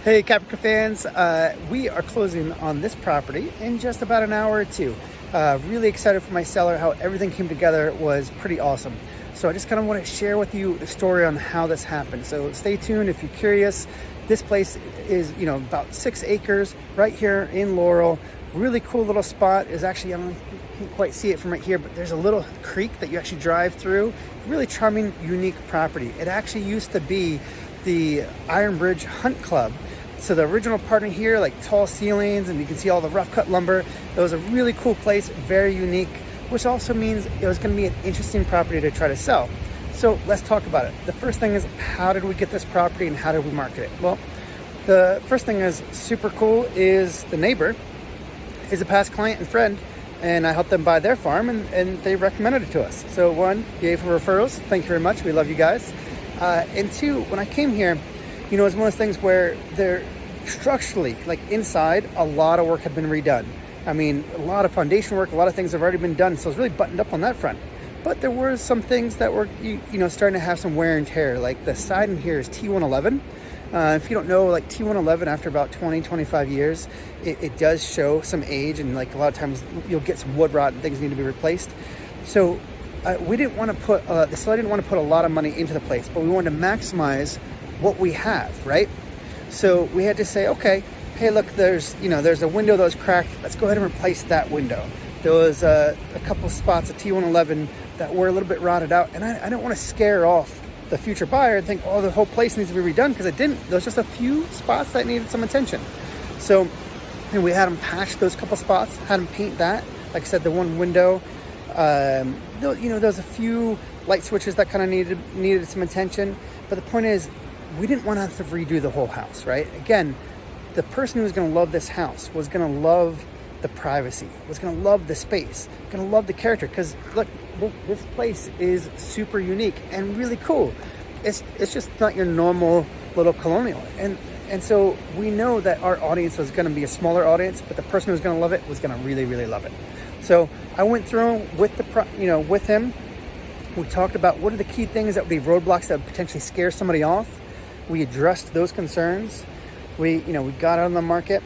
Hey Caprica fans, we are closing on this property in just about an hour or two. Really excited for my seller. How everything came together was pretty awesome. So I just kind of want to share with you the story on how this happened. So stay tuned if you're curious. This place is, about 6 acres right here in Laurel. Really cool little spot. Is actually, I don't know if you can't quite see it from right here, but there's a little creek that you actually drive through. Really charming, unique property. It actually used to be the Iron Bridge Hunt Club. So the original partner here, like tall ceilings, and you can see all the rough cut lumber. It was a really cool place, very unique, which also means it was going to be an interesting property to try to sell. So let's talk about it. The first thing is, how did we get this property and how did we market it? Well, the first thing is super cool is the neighbor is a past client and friend, and I helped them buy their farm, and they recommended it to us. So one, yay for referrals. Thank you very much. We love you guys. And two, when I came here, it's one of those things where they're structurally, like inside, a lot of work had been redone. I mean, a lot of foundation work, a lot of things have already been done. So it's really buttoned up on that front. But there were some things that were, starting to have some wear and tear. Like the siding here is T111. If you don't know, like T111, after about 20, 25 years, it does show some age, and like a lot of times you'll get some wood rot and things need to be replaced. So we didn't want to put, the seller didn't want to put a lot of money into the place, but we wanted to maximize what we have, right? So we had to say, okay, hey, look, there's a window that was cracked. Let's go ahead and replace that window. There was a couple spots of T111 that were a little bit rotted out, and I don't want to scare off the future buyer and think, oh, the whole place needs to be redone, because it didn't. There was just a few spots that needed some attention. So we had them patch those couple spots, had them paint that. Like I said, the one window, there was a few light switches that kind of needed some attention. But the point is, we didn't want to have to redo the whole house, right? Again, the person who was going to love this house was going to love the privacy, was going to love the space, going to love the character. Because look, this place is super unique and really cool. It's just not your normal little colonial. And so we know that our audience was going to be a smaller audience, but the person who was going to love it was going to really, really love it. So I went through with with him. We talked about what are the key things that would be roadblocks that would potentially scare somebody off. We addressed those concerns. We got out on the market,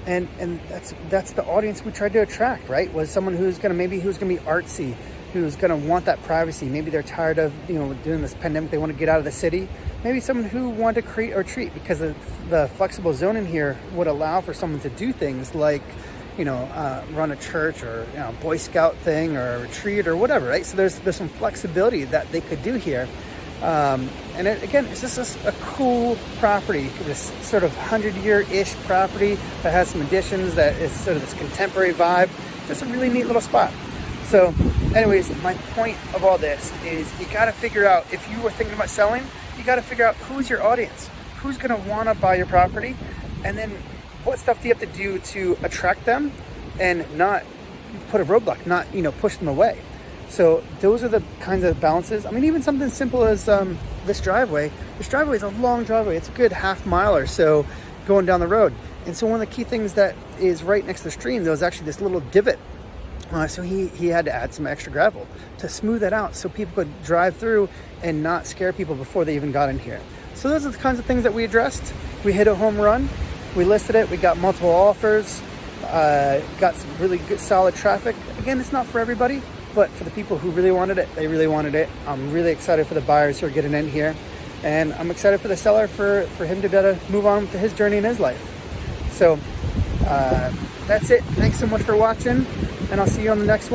and that's the audience we tried to attract, right? Was someone who's gonna be artsy, who's gonna want that privacy. Maybe they're tired of doing this pandemic. They want to get out of the city. Maybe someone who wanted to create a retreat, because the flexible zoning here would allow for someone to do things like run a church or Boy Scout thing or a retreat or whatever, right? So there's some flexibility that they could do here. And again, it's just a cool property, this sort of 100-year-ish property that has some additions, that is sort of this contemporary vibe. Just a really neat little spot. So anyways, my point of all this is, you got to figure out, if you were thinking about selling, you got to figure out who's your audience, who's going to want to buy your property, and then what stuff do you have to do to attract them and not put a roadblock, not push them away. So those are the kinds of balances. I mean, even something simple as this driveway. This driveway is a long driveway. It's a good half mile or so going down the road. And so one of the key things that is right next to the stream, there was actually this little divot. So he had to add some extra gravel to smooth that out so people could drive through and not scare people before they even got in here. So those are the kinds of things that we addressed. We hit a home run. We listed it. We got multiple offers. Got some really good, solid traffic. Again, it's not for everybody, but for the people who really wanted it, they really wanted it. I'm really excited for the buyers who are getting in here. And I'm excited for the seller, for him to be able to move on to his journey in his life. So that's it. Thanks so much for watching, and I'll see you on the next one.